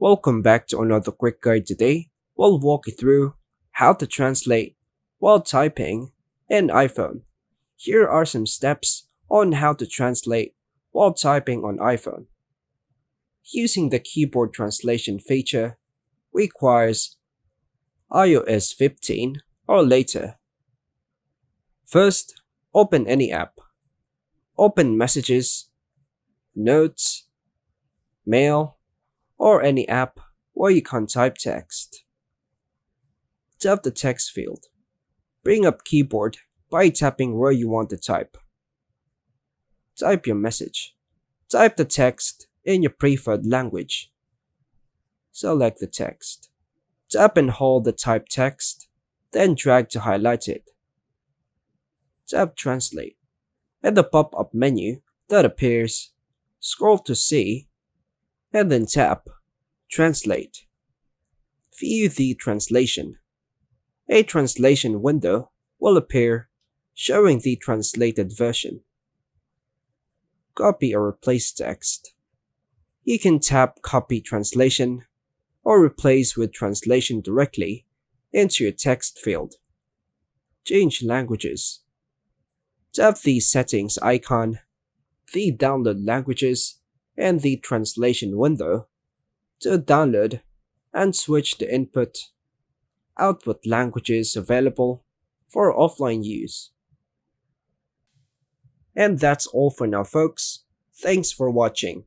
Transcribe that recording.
Welcome back to another quick guide. Today, we'll walk you through how to translate while typing in iPhone. Here are some steps on how to translate while typing on iPhone. Using the keyboard translation feature requires iOS 15 or later. First, open any app. Open Messages, Notes, Mail, or any app where you can type text. Tap the text field. Bring up keyboard by tapping where you want to type. Type your message. Type the text in your preferred language. Select the text. Tap and hold the typed text, then drag to highlight it. Tap Translate. At the pop-up menu that appears, scroll to C, and then tap Translate. View the translation. A translation window will appear showing the translated version. Copy or replace text. You can tap Copy Translation or replace with translation directly into your text field. Change languages. Tap the Settings icon, the Download Languages, and the Translation window to download and switch the output languages available for offline use. And that's all for now, folks. Thanks for watching.